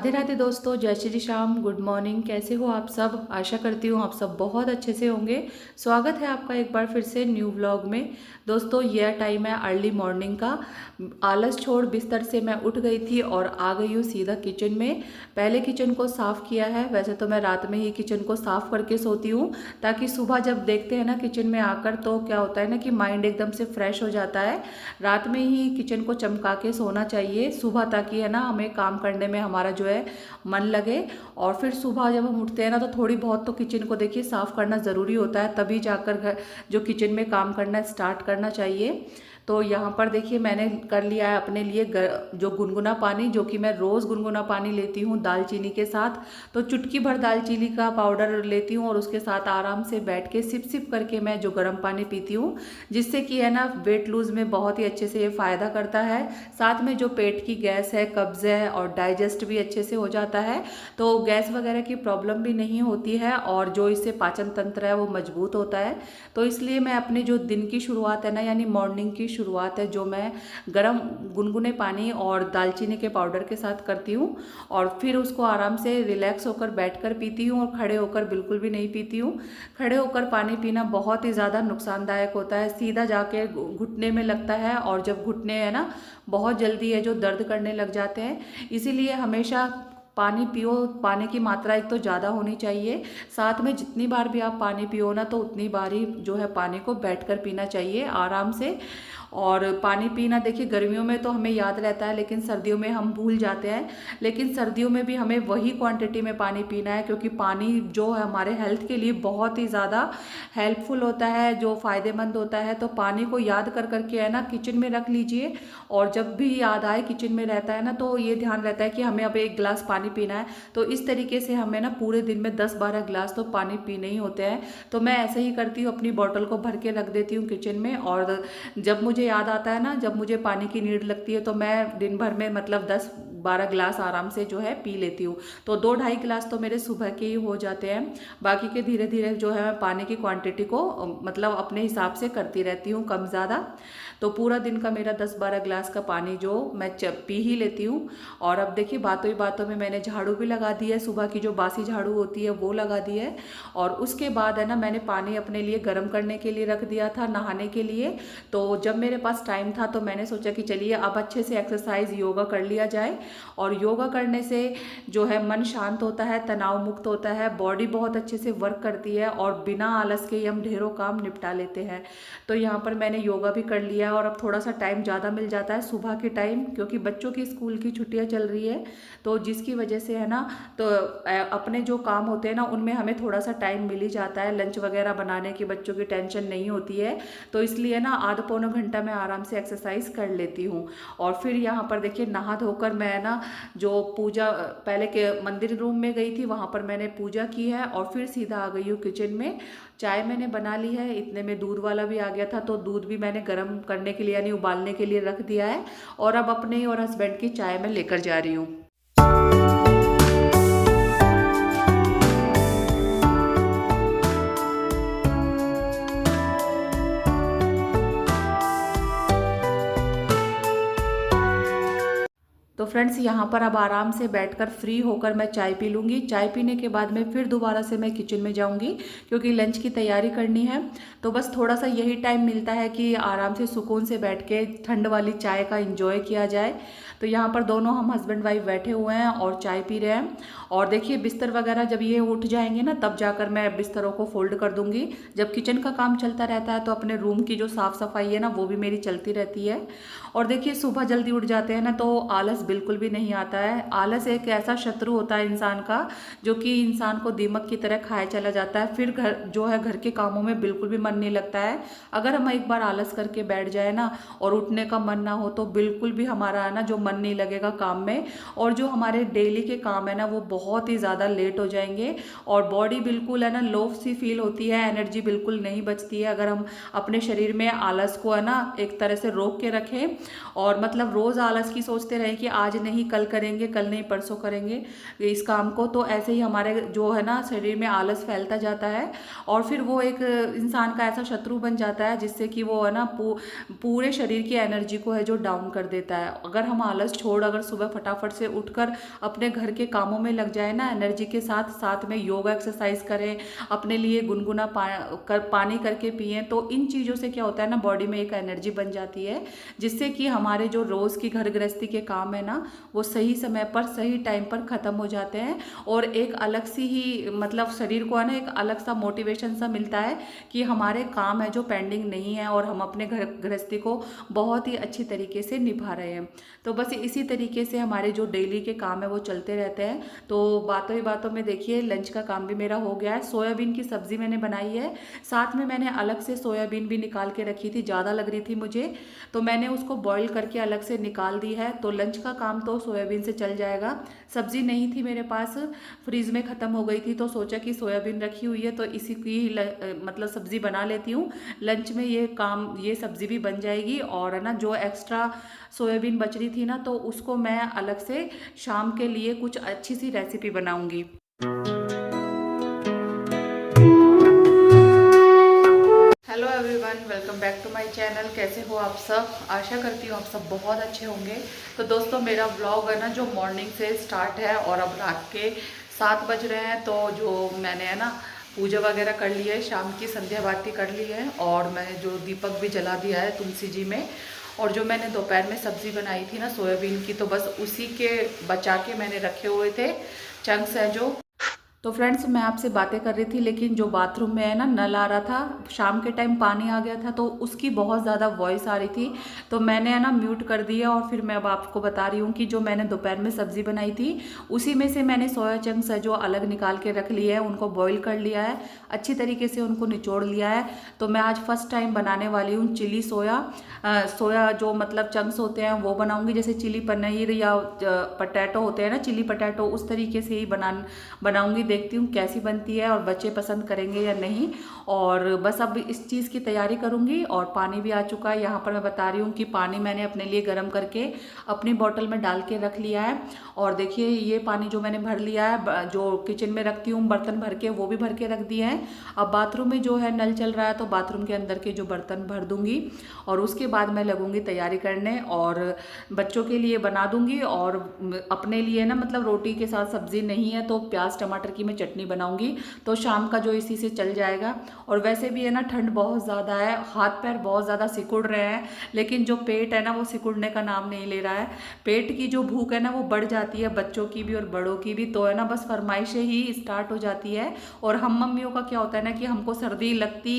राधे राधे दोस्तों, जय Shri Shyam. Good morning. कैसे हो आप सब? आशा करती हूँ आप सब बहुत अच्छे से होंगे। स्वागत है आपका एक बार फिर से न्यू व्लॉग में। दोस्तों यह टाइम है अर्ली मॉर्निंग का। आलस छोड़ बिस्तर से मैं उठ गई थी और आ गई हूँ सीधा किचन में। पहले किचन को साफ़ किया है। वैसे तो मैं रात में ही किचन को साफ़ करके सोती हूँ, ताकि सुबह जब देखते हैं ना किचन में आकर, तो क्या होता है ना कि माइंड एकदम से फ्रेश हो जाता है। रात में ही किचन को चमका के सोना चाहिए सुबह, ताकि है ना हमें काम करने में हमारा जो है मन लगे। और फिर सुबह जब हम उठते हैं ना, तो थोड़ी बहुत तो किचन को देखिए साफ़ करना ज़रूरी होता है, तभी जाकर घर जो किचन में काम करना स्टार्ट करना चाहिए। तो यहाँ पर देखिए मैंने कर लिया है अपने लिए जो गुनगुना पानी, जो कि मैं रोज़ गुनगुना पानी लेती हूँ दालचीनी के साथ। तो चुटकी भर दालचीनी का पाउडर लेती हूँ और उसके साथ आराम से बैठ के सिप सिप करके मैं जो गर्म पानी पीती हूँ, जिससे कि है ना वेट लूज़ में बहुत ही अच्छे से ये फ़ायदा करता है। साथ में जो पेट की गैस है, कब्ज़ है, और डाइजेस्ट भी अच्छे से हो जाता है। तो गैस वगैरह की प्रॉब्लम भी नहीं होती है, और जो इससे पाचन तंत्र है वो मजबूत होता है। तो इसलिए मैं अपने जो दिन की शुरुआत है ना, यानी मॉर्निंग की शुरुआत है, जो मैं गरम गुनगुने पानी और दालचीनी के पाउडर के साथ करती हूँ। और फिर उसको आराम से रिलैक्स होकर बैठकर पीती हूँ, और खड़े होकर बिल्कुल भी नहीं पीती हूँ। खड़े होकर पानी पीना बहुत ही ज़्यादा नुकसानदायक होता है, सीधा जाके घुटने में लगता है, और जब घुटने है ना बहुत जल्दी है जो दर्द करने लग जाते हैं। इसीलिए हमेशा पानी पियो। पानी की मात्रा एक तो ज़्यादा होनी चाहिए, साथ में जितनी बार भी आप पानी पियो ना, तो उतनी बार ही जो है पानी को बैठकर पीना चाहिए आराम से। और पानी पीना देखिए गर्मियों में तो हमें याद रहता है, लेकिन सर्दियों में हम भूल जाते हैं। लेकिन सर्दियों में भी हमें वही क्वांटिटी में पानी पीना है, क्योंकि पानी जो है हमारे हेल्थ के लिए बहुत ही ज़्यादा हेल्पफुल होता है, जो फ़ायदेमंद होता है। तो पानी को याद कर करके है ना किचन में रख लीजिए, और जब भी याद आए किचन में रहता है ना, तो ये ध्यान रहता है कि हमें अब एक गिलास पानी पीना है। तो इस तरीके से हमें ना पूरे दिन में 10-12 गिलास तो पानी पीने ही होते हैं। तो मैं ऐसे ही करती हूँ, अपनी बॉटल को भर के रख देती हूँ किचन में, और जब मुझे याद आता है ना, जब मुझे पानी की नीड लगती है, तो मैं दिन भर में मतलब 10-12 गिलास आराम से जो है पी लेती हूँ। तो 2-2.5 गिलास तो मेरे सुबह के ही हो जाते हैं। बाकी के धीरे धीरे जो है मैं पानी की क्वांटिटी को मतलब अपने हिसाब से करती रहती हूँ, कम ज़्यादा। तो पूरा दिन का मेरा 10-12 गिलास का पानी जो मैं पी ही लेती हूँ। और अब देखिए बातों ही बातों में मैंने झाड़ू भी लगा दी है, सुबह की जो बासी झाड़ू होती है वो लगा दी है। और उसके बाद है ना मैंने पानी अपने लिए गर्म करने के लिए रख दिया था, नहाने के लिए। तो जब मेरे पास टाइम था, तो मैंने सोचा कि चलिए अब अच्छे से एक्सरसाइज योगा कर लिया जाए। और योगा करने से जो है मन शांत होता है, तनाव मुक्त होता है, बॉडी बहुत अच्छे से वर्क करती है, और बिना आलस के हम ढेरों काम निपटा लेते हैं। तो यहाँ पर मैंने योगा भी कर लिया, और अब थोड़ा सा टाइम ज़्यादा मिल जाता है सुबह के टाइम, क्योंकि बच्चों की स्कूल की छुट्टियाँ चल रही है। तो जिसकी वजह से है ना, तो अपने जो काम होते हैं ना उनमें हमें थोड़ा सा टाइम मिल ही जाता है। लंच वगैरह बनाने की बच्चों की टेंशन नहीं होती है। तो इसलिए ना आधा पौना घंटा मैं आराम से एक्सरसाइज कर लेती हूँ। और फिर यहाँ पर देखिए नहा धोकर मैं ना जो पूजा पहले के मंदिर रूम में गई थी, वहाँ पर मैंने पूजा की है, और फिर सीधा आ गई हूँ किचन में। चाय मैंने बना ली है, इतने में दूध वाला भी आ गया था, तो दूध भी मैंने गर्म करने के लिए यानी उबालने के लिए रख दिया है। और अब अपने और हस्बैंड की चाय मैं लेकर जा रही हूँ। तो फ्रेंड्स यहाँ पर अब आराम से बैठकर फ्री होकर मैं चाय पी लूँगी। चाय पीने के बाद में फिर दोबारा से मैं किचन में जाऊँगी, क्योंकि लंच की तैयारी करनी है। तो बस थोड़ा सा यही टाइम मिलता है कि आराम से सुकून से बैठ के ठंड वाली चाय का एंजॉय किया जाए। तो यहाँ पर दोनों हम हस्बैंड वाइफ बैठे हुए हैं और चाय पी रहे हैं। और देखिए बिस्तर वगैरह जब ये उठ जाएंगे ना, तब जाकर मैं बिस्तरों को फोल्ड कर दूँगी। जब किचन का काम चलता रहता है, तो अपने रूम की जो साफ़ सफाई है ना, वो भी मेरी चलती रहती है। और देखिए सुबह जल्दी उठ जाते हैं ना, तो आलस बिल्कुल भी नहीं आता है। आलस एक ऐसा शत्रु होता है इंसान का, जो कि इंसान को दीमक की तरह खाए चला जाता है। फिर घर जो है घर के कामों में बिल्कुल भी मन नहीं लगता है। अगर हम एक बार आलस करके बैठ जाए ना, और उठने का मन ना हो, तो बिल्कुल भी हमारा है ना जो मन नहीं लगेगा काम में, और जो हमारे डेली के काम है ना वो बहुत ही ज़्यादा लेट हो जाएंगे। और बॉडी बिल्कुल है ना लो सी फील होती है, एनर्जी बिल्कुल नहीं बचती है। अगर हम अपने शरीर में आलस को है ना एक तरह से रोक के रखें, और मतलब रोज़ आलस की सोचते रहें कि आज नहीं कल करेंगे, कल नहीं परसों करेंगे इस काम को, तो ऐसे ही हमारे जो है ना शरीर में आलस फैलता जाता है और फिर वो एक इंसान का ऐसा शत्रु बन जाता है जिससे कि वो है ना पूरे शरीर की एनर्जी को है जो डाउन कर देता है। अगर हम आलस छोड़ अगर सुबह फटाफट से उठकर अपने घर के कामों में लग जाए ना एनर्जी के साथ, साथ में योगा एक्सरसाइज करें, अपने लिए गुनगुना पानी करके पिएं, तो इन चीज़ों से क्या होता है ना बॉडी में एक एनर्जी बन जाती है जिससे कि हमारे जो रोज़ की घर गृहस्थी के काम है ना वो सही समय पर सही टाइम पर ख़त्म हो जाते हैं और एक अलग सी ही मतलब शरीर को है ना एक अलग सा मोटिवेशन सा मिलता है कि हमारे काम है जो पेंडिंग नहीं है और हम अपने घर गृहस्थी को बहुत ही अच्छी तरीके से निभा रहे हैं। तो बस इसी तरीके से हमारे जो डेली के काम है वो चलते रहते हैं। तो बातों ही बातों में देखिए लंच का काम भी मेरा हो गया है। सोयाबीन की सब्ज़ी मैंने बनाई है, साथ में मैंने अलग से सोयाबीन भी निकाल के रखी थी, ज़्यादा लग रही थी मुझे तो मैंने उसको बॉईल करके अलग से निकाल दी है। तो लंच का काम तो सोयाबीन से चल जाएगा। सब्ज़ी नहीं थी मेरे पास, फ्रीज में ख़त्म हो गई थी तो सोचा कि सोयाबीन रखी हुई है तो इसी की मतलब सब्ज़ी बना लेती हूँ। लंच में ये सब्ज़ी भी बन जाएगी और है ना जो एक्स्ट्रा सोयाबीन बच रही थी ना तो उसको मैं अलग से शाम के लिए कुछ अच्छी सी रेसिपी बनाऊंगी। Hello everyone, welcome back to my channel. कैसे हो आप सब? आशा करती हूँ आप सब बहुत अच्छे होंगे। तो दोस्तों मेरा व्लॉग है ना जो मॉर्निंग से स्टार्ट है और अब रात के 7 बज रहे हैं। तो जो मैंने है ना पूजा वगैरह कर ली है, शाम की संध्या बाती कर ली है और मैं जो दीपक भी जला दिया है तुलसी जी में। और जो मैंने दोपहर में सब्ज़ी बनाई थी ना सोयाबीन की तो बस उसी के बचा के मैंने रखे हुए थे चंक्स है जो। तो फ्रेंड्स मैं आपसे बातें कर रही थी लेकिन जो बाथरूम में है ना नल आ रहा था, शाम के टाइम पानी आ गया था तो उसकी बहुत ज़्यादा वॉइस आ रही थी तो मैंने है ना म्यूट कर दिया। और फिर मैं अब आपको बता रही हूँ कि जो मैंने दोपहर में सब्ज़ी बनाई थी उसी में से मैंने सोया चंक्स है जो अलग निकाल के रख लिए है, उनको बॉईल कर लिया है, अच्छी तरीके से उनको निचोड़ लिया है। तो मैं आज फर्स्ट टाइम बनाने वाली हूँ चिली सोया जो मतलब चंक्स होते हैं वो बनाऊँगी, जैसे चिली पनीर या पटैटो होते हैं ना चिली पटैटो उस तरीके से ही बनाऊँगी। देखती हूँ कैसी बनती है और बच्चे पसंद करेंगे या नहीं। और बस अब इस चीज़ की तैयारी करूँगी। और पानी भी आ चुका है यहाँ पर, मैं बता रही हूँ कि पानी मैंने अपने लिए गर्म करके अपनी बोतल में डाल के रख लिया है। और देखिए ये पानी जो मैंने भर लिया है, जो किचन में रखती हूँ बर्तन भर के वो भी भर के रख दिए हैं। अब बाथरूम में जो है नल चल रहा है तो बाथरूम के अंदर के जो बर्तन भर दूँगी और उसके बाद मैं लगूँगी तैयारी करने और बच्चों के लिए बना दूँगी। और अपने लिए ना मतलब रोटी के साथ सब्ज़ी नहीं है तो प्याज टमाटर की मैं चटनी बनाऊंगी तो शाम का जो इसी से चल जाएगा। और वैसे भी है ना ठंड बहुत ज़्यादा है, हाथ पैर बहुत ज़्यादा सिकुड़ रहे हैं लेकिन जो पेट है ना वो सिकुड़ने का नाम नहीं ले रहा है। पेट की जो भूख है ना वो बढ़ जाती है, बच्चों की भी और बड़ों की भी। तो है ना बस फरमाइशें ही स्टार्ट हो जाती है। और हम मम्मियों का क्या होता है ना कि हमको सर्दी लगती,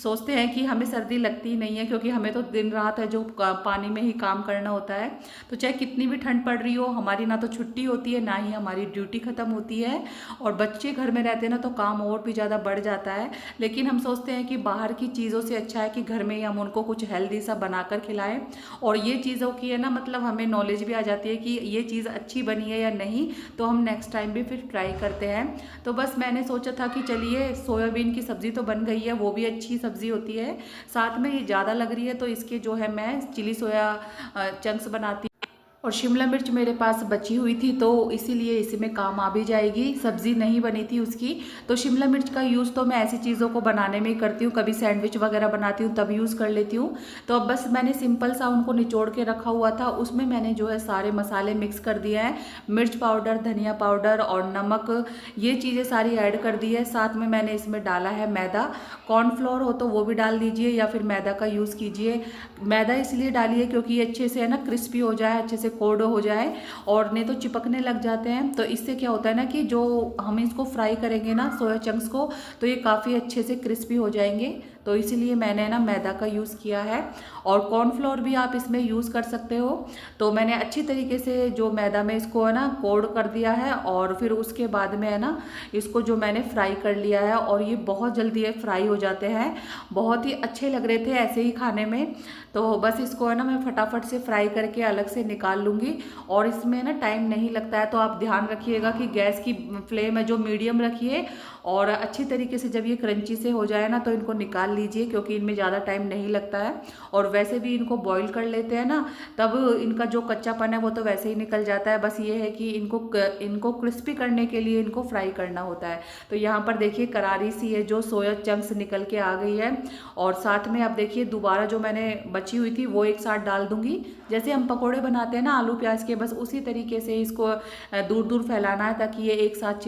सोचते हैं कि हमें सर्दी लगती ही नहीं है क्योंकि हमें तो दिन रात है जो पानी में ही काम करना होता है। तो चाहे कितनी भी ठंड पड़ रही हो हमारी ना तो छुट्टी होती है ना ही हमारी ड्यूटी ख़त्म होती है। और बच्चे घर में रहते हैं ना तो काम और भी ज़्यादा बढ़ जाता है। लेकिन हम सोचते हैं कि बाहर की चीज़ों से अच्छा है कि घर में ही हम उनको कुछ हेल्दी सा बनाकर खिलाएं। और ये चीज़ों की है ना मतलब हमें नॉलेज भी आ जाती है कि ये चीज़ अच्छी बनी है या नहीं, तो हम नेक्स्ट टाइम भी फिर ट्राई करते हैं। तो बस मैंने सोचा था कि चलिए सोयाबीन की सब्ज़ी तो बन गई है, वो भी अच्छी सब्ज़ी होती है, साथ में ये ज़्यादा लग रही है तो इसके जो है मैं चिली सोया चंक्स बनाती। और शिमला मिर्च मेरे पास बची हुई थी तो इसीलिए इसमें काम आ भी जाएगी, सब्ज़ी नहीं बनी थी उसकी। तो शिमला मिर्च का यूज़ तो मैं ऐसी चीज़ों को बनाने में ही करती हूँ, कभी सैंडविच वगैरह बनाती हूँ तब यूज़ कर लेती हूँ। तो अब बस मैंने सिंपल सा उनको निचोड़ के रखा हुआ था, उसमें मैंने जो है सारे मसाले मिक्स कर दिए हैं, मिर्च पाउडर, धनिया पाउडर और नमक, ये चीज़ें सारी ऐड कर दी है। साथ में मैंने इसमें डाला है मैदा, कॉर्नफ्लोर हो तो वो भी डाल दीजिए या फिर मैदा का यूज़ कीजिए। मैदा इसलिए डालिए क्योंकि ये अच्छे से है ना क्रिस्पी हो जाए, अच्छे से कोल्ड हो जाए और नहीं तो चिपकने लग जाते हैं। तो इससे क्या होता है ना कि जो हम इसको फ्राई करेंगे ना सोया चंक्स को तो ये काफ़ी अच्छे से क्रिस्पी हो जाएंगे। तो इसीलिए मैंने ना मैदा का यूज़ किया है और कॉर्नफ्लोर भी आप इसमें यूज़ कर सकते हो। तो मैंने अच्छी तरीके से जो मैदा में इसको है ना कोड कर दिया है और फिर उसके बाद में है ना इसको जो मैंने फ्राई कर लिया है और ये बहुत जल्दी है फ्राई हो जाते हैं, बहुत ही अच्छे लग रहे थे ऐसे ही खाने में। तो बस इसको है ना मैं फटाफट से फ्राई करके अलग से निकाल लूँगी। और इसमें ना टाइम नहीं लगता है तो आप ध्यान रखिएगा कि गैस की फ्लेम है जो मीडियम रखिए और अच्छी तरीके से जब ये क्रंची से हो जाए ना तो इनको निकाल लीजिए, क्योंकि इनमें ज़्यादा टाइम नहीं लगता है। और वैसे भी इनको बॉईल कर लेते हैं ना, तब इनका जो कच्चापन है वो तो वैसे ही निकल जाता है। बस ये है कि इनको क्रिस्पी करने के लिए इनको फ्राई करना होता है। तो यहाँ पर देखिए करारी सी है जो सोया चंक्स निकल के आ गई है। और साथ में अब देखिए दोबारा जो मैंने बची हुई थी वो एक साथ डाल दूंगी। जैसे हम पकोड़े बनाते हैं ना आलू प्याज के, बस उसी तरीके से इसको दूर दूर फैलाना है ताकि ये एक साथ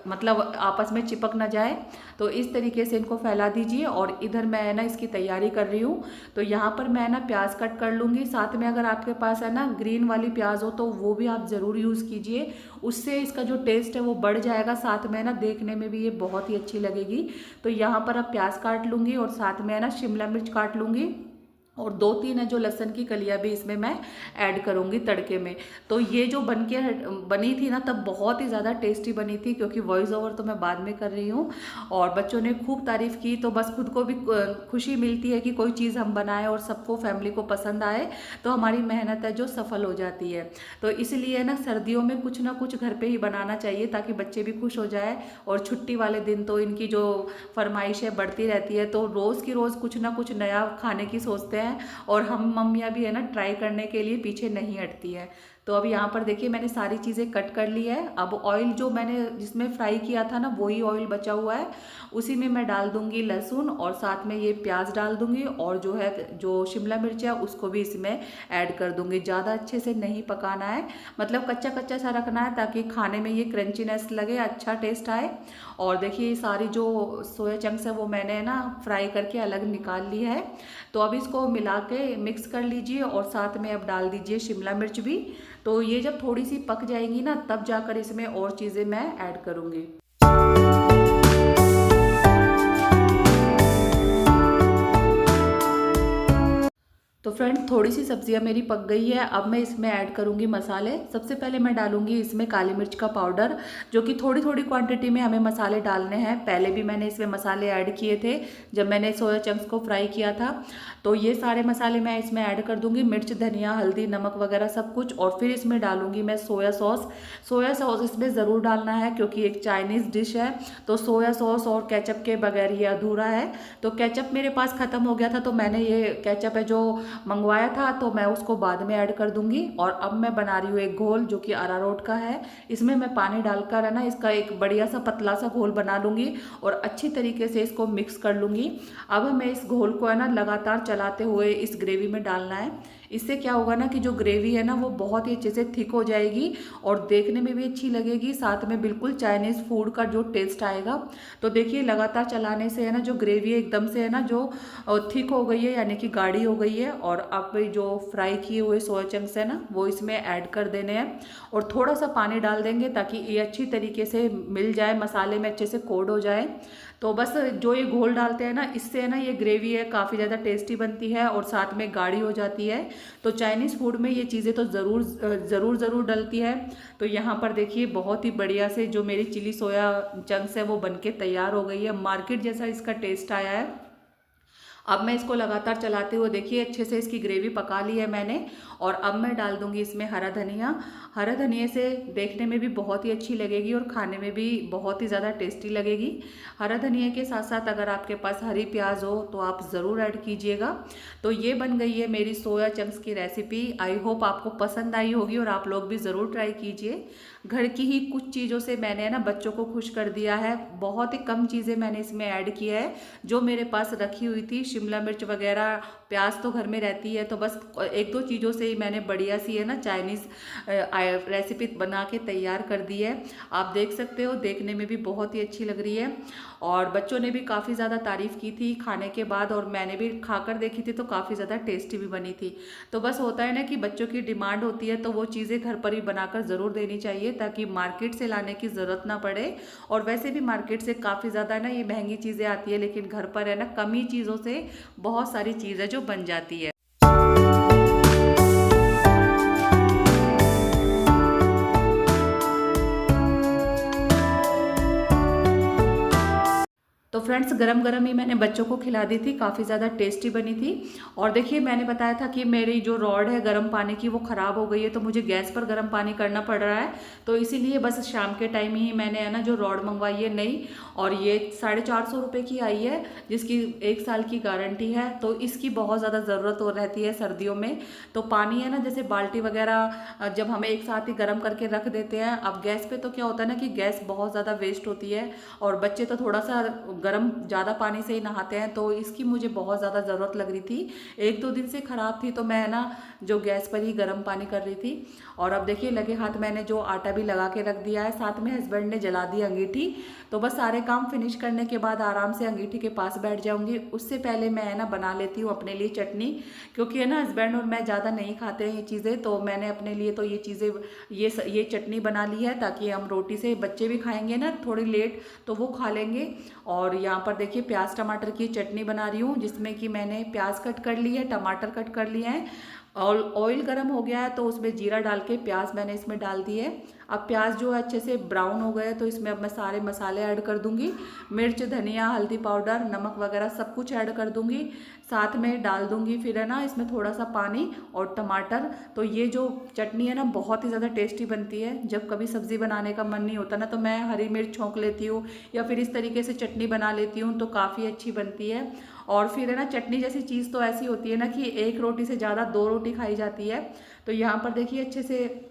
मतलब आपस में चिपक ना जाए। तो इस तरीके से इनको फैला दीजिए। और इधर मैं ना इसकी तैयारी कर रही हूँ। तो यहाँ पर मैं ना प्याज कट कर लूँगी। साथ में अगर आपके पास है ना ग्रीन वाली प्याज हो तो वो भी आप ज़रूर यूज़ कीजिए, उससे इसका जो टेस्ट है वो बढ़ जाएगा। साथ में ना देखने में भी ये बहुत ही अच्छी लगेगी। तो यहाँ पर अब प्याज काट लूँगी और साथ में है ना शिमला मिर्च काट लूँगी, और 2-3 है जो लहसुन की कलियां भी इसमें मैं ऐड करूँगी तड़के में। तो ये जो बनी थी ना तब बहुत ही ज़्यादा टेस्टी बनी थी, क्योंकि वॉइस ओवर तो मैं बाद में कर रही हूँ। और बच्चों ने खूब तारीफ़ की, तो बस खुद को भी खुशी मिलती है कि कोई चीज़ हम बनाएं और सबको फैमिली को पसंद आए, तो हमारी मेहनत है जो सफल हो जाती है। तो इसलिए ना सर्दियों में कुछ ना कुछ घर पर ही बनाना चाहिए ताकि बच्चे भी खुश हो जाए। और छुट्टी वाले दिन तो इनकी जो फरमाइश है बढ़ती रहती है, तो रोज़ की रोज़ कुछ ना कुछ नया खाने की सोचते हैं। और हम मम्मियाँ भी है ना ट्राई करने के लिए पीछे नहीं हटती है। तो अब यहाँ पर देखिए मैंने सारी चीज़ें कट कर ली है। अब ऑयल जो मैंने जिसमें फ्राई किया था ना वही ऑयल बचा हुआ है, उसी में मैं डाल दूंगी लहसुन और साथ में ये प्याज डाल दूंगी, और जो है जो शिमला मिर्च है उसको भी इसमें ऐड कर दूंगी। ज़्यादा अच्छे से नहीं पकाना है, मतलब कच्चा कच्चा सा रखना है ताकि खाने में ये क्रंचीनेस लगे, अच्छा टेस्ट आए। और देखिए सारी जो सोया चंक्स है वो मैंने ना फ्राई करके अलग निकाल ली है। तो अब इसको मिला के मिक्स कर लीजिए और साथ में अब डाल दीजिए शिमला मिर्च भी। तो ये जब थोड़ी सी पक जाएंगी ना तब जाकर इसमें और चीज़ें मैं ऐड करूँगी। तो फ्रेंड थोड़ी सी सब्जियां मेरी पक गई है। अब मैं इसमें ऐड करूंगी मसाले। सबसे पहले मैं डालूंगी इसमें काली मिर्च का पाउडर, जो कि थोड़ी थोड़ी क्वांटिटी में हमें मसाले डालने हैं। पहले भी मैंने इसमें मसाले ऐड किए थे जब मैंने सोया चंक्स को फ्राई किया था। तो ये सारे मसाले मैं इसमें ऐड कर दूंगी, मिर्च धनिया हल्दी नमक वगैरह सब कुछ। और फिर इसमें डालूंगी मैं सोया सॉस। सोया सॉस इसमें ज़रूर डालना है क्योंकि एक चाइनीज़ डिश है, तो सोया सॉस और केचप के बगैर ये अधूरा है। तो केचप मेरे पास ख़त्म हो गया था, तो मैंने ये केचप है जो मंगवाया था तो मैं उसको बाद में ऐड कर दूंगी। और अब मैं बना रही हूँ एक घोल जो कि अरारोट का है। इसमें मैं पानी डालकर है ना इसका एक बढ़िया सा पतला सा घोल बना लूँगी और अच्छी तरीके से इसको मिक्स कर लूँगी। अब हमें इस घोल को है ना लगातार चलाते हुए इस ग्रेवी में डालना है। इससे क्या होगा ना कि जो ग्रेवी है ना वो बहुत ही अच्छे से थिक हो जाएगी और देखने में भी अच्छी लगेगी, साथ में बिल्कुल चाइनीज़ फूड का जो टेस्ट आएगा। तो देखिए लगातार चलाने से है ना जो ग्रेवी एकदम से है ना जो थिक हो गई है, यानी कि गाढ़ी हो गई है। और अब जो फ्राई किए हुए सोया चंक्स है ना वो इसमें ऐड कर देने हैं और थोड़ा सा पानी डाल देंगे ताकि ये अच्छी तरीके से मिल जाए, मसाले में अच्छे से कोट हो जाए। तो बस जो ये घोल डालते हैं ना इससे है ना ये ग्रेवी है काफ़ी ज़्यादा टेस्टी बनती है और साथ में गाढ़ी हो जाती है। तो चाइनीज़ फूड में ये चीज़ें तो ज़रूर डलती है। तो यहाँ पर देखिए बहुत ही बढ़िया से जो मेरी चिली सोया चंक्स है वो बनके तैयार हो गई है, मार्केट जैसा इसका टेस्ट आया है। अब मैं इसको लगातार चलाते हुए देखिए अच्छे से इसकी ग्रेवी पका ली है मैंने। और अब मैं डाल दूंगी इसमें हरा धनिया। हरा धनिया से देखने में भी बहुत ही अच्छी लगेगी और खाने में भी बहुत ही ज़्यादा टेस्टी लगेगी। हरा धनिया के साथ साथ अगर आपके पास हरी प्याज हो तो आप ज़रूर ऐड कीजिएगा। तो ये बन गई है मेरी सोया चंक्स की रेसिपी। आई होप आपको पसंद आई होगी और आप लोग भी ज़रूर ट्राई कीजिए। घर की ही कुछ चीज़ों से मैंने ना बच्चों को खुश कर दिया है। बहुत ही कम चीज़ें मैंने इसमें ऐड किया है जो मेरे पास रखी हुई थी। शिमला मिर्च वगैरह प्याज तो घर में रहती है, तो बस एक दो चीज़ों से ही मैंने बढ़िया सी है ना चाइनीज़ रेसिपी बना के तैयार कर दी है। आप देख सकते हो देखने में भी बहुत ही अच्छी लग रही है और बच्चों ने भी काफ़ी ज़्यादा तारीफ़ की थी खाने के बाद और मैंने भी खाकर देखी थी तो काफ़ी ज़्यादा टेस्टी भी बनी थी। तो बस होता है ना कि बच्चों की डिमांड होती है तो वो चीज़ें घर पर ही बनाकर ज़रूर देनी चाहिए ताकि मार्केट से लाने की ज़रूरत ना पड़े। और वैसे भी मार्केट से काफ़ी ज़्यादा ना ये महंगी चीज़ें आती है, लेकिन घर पर है ना कम ही चीज़ों से बहुत सारी चीज़ें जो बन जाती है। तो तो फ्रेंड्स गरम गरम ही मैंने बच्चों को खिला दी थी, काफ़ी ज़्यादा टेस्टी बनी थी। और देखिए मैंने बताया था कि मेरी जो रॉड है गर्म पानी की वो ख़राब हो गई है, तो मुझे गैस पर गर्म पानी करना पड़ रहा है। तो इसीलिए बस शाम के टाइम ही मैंने है ना जो रॉड मंगवाई है नई, और ये 450 रुपये की आई है, जिसकी 1 साल की गारंटी है। तो इसकी बहुत ज़्यादा ज़रूरत हो रहती है सर्दियों में। तो पानी है ना, जैसे बाल्टी वगैरह जब हम एक साथ ही गर्म करके रख देते हैं, अब गैस पे तो क्या होता है ना कि गैस बहुत ज़्यादा वेस्ट होती है, और बच्चे तो थोड़ा सा गर्म ज़्यादा पानी से ही नहाते हैं। तो इसकी मुझे बहुत ज़्यादा ज़रूरत लग रही थी, 1-2 दिन से ख़राब थी, तो मैं ना जो गैस पर ही गर्म पानी कर रही थी। और अब देखिए लगे हाथ मैंने जो आटा भी लगा के रख दिया है, साथ में हस्बैंड ने जला दी अंगीठी। तो बस सारे काम फिनिश करने के बाद आराम से अंगीठी के पास बैठ जाऊंगी। उससे पहले मैं है ना बना लेती हूँ अपने लिए चटनी, क्योंकि है ना हस्बैंड और मैं ज़्यादा नहीं खाते हैं ये चीज़ें, तो मैंने अपने लिए तो ये चीज़ें ये चटनी बना ली है, ताकि हम रोटी से, बच्चे भी खाएंगे ना थोड़ी लेट तो वो खा लेंगे। और यहाँ पर देखिए प्याज टमाटर की चटनी बना रही हूँ, जिसमें कि मैंने प्याज कट कर ली है, टमाटर कट कर लिए हैं, और ऑयल गर्म हो गया है तो उसमें जीरा डाल के प्याज मैंने इसमें डाल दी है। अब प्याज जो है अच्छे से ब्राउन हो गए, तो इसमें अब मैं सारे मसाले ऐड कर दूंगी, मिर्च धनिया हल्दी पाउडर नमक वगैरह सब कुछ ऐड कर दूंगी, साथ में डाल दूंगी फिर है ना इसमें थोड़ा सा पानी और टमाटर। तो ये जो चटनी है ना बहुत ही ज़्यादा टेस्टी बनती है। जब कभी सब्ज़ी बनाने का मन नहीं होता ना, तो मैं हरी मिर्च छोंक लेती हूँ, या फिर इस तरीके से चटनी बना लेती हूँ, तो काफ़ी अच्छी बनती है। और फिर है ना चटनी जैसी चीज़ तो ऐसी होती है ना कि एक रोटी से ज़्यादा 2 रोटी खाई जाती है। तो यहाँ पर देखिए अच्छे से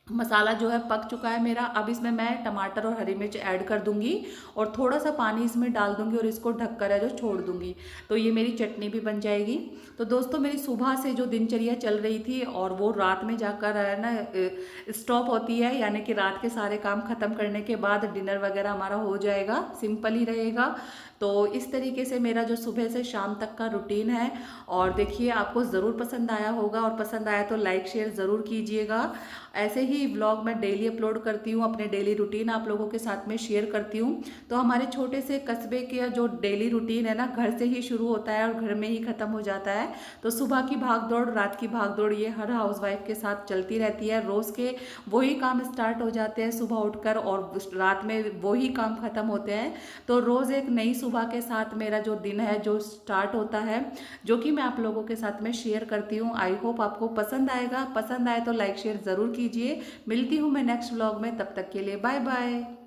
मसाला जो है पक चुका है मेरा। अब इसमें मैं टमाटर और हरी मिर्च ऐड कर दूंगी, और थोड़ा सा पानी इसमें डाल दूंगी, और इसको ढककर है जो छोड़ दूंगी, तो ये मेरी चटनी भी बन जाएगी। तो दोस्तों मेरी सुबह से जो दिनचर्या चल रही थी, और वो रात में जाकर है ना स्टॉप होती है, यानी कि रात के सारे काम खत्म करने के बाद डिनर वगैरह हमारा हो जाएगा, सिंपल ही रहेगा। तो इस तरीके से मेरा जो सुबह से शाम तक का रूटीन है। और देखिए आपको ज़रूर पसंद आया होगा, और पसंद आया तो लाइक शेयर ज़रूर कीजिएगा। ऐसे ही व्लॉग मैं डेली अपलोड करती हूँ, अपने डेली रूटीन आप लोगों के साथ में शेयर करती हूँ। तो हमारे छोटे से कस्बे के जो डेली रूटीन है ना, घर से ही शुरू होता है और घर में ही ख़त्म हो जाता है। तो सुबह की भाग दौड़, रात की भाग दौड़, ये हर हाउसवाइफ के साथ चलती रहती है। रोज़ के वही काम स्टार्ट हो जाते हैं सुबह उठकर, और रात में वही काम ख़त्म होते हैं। तो रोज़ एक नई सुबह के साथ मेरा जो दिन है जो स्टार्ट होता है, जो कि मैं आप लोगों के साथ में शेयर करती हूँ। आई होप आपको पसंद आएगा, पसंद आए तो लाइक शेयर ज़रूर कीजिए। मिलती हूँ मैं नेक्स्ट व्लॉग में, तब तक के लिए बाय बाय।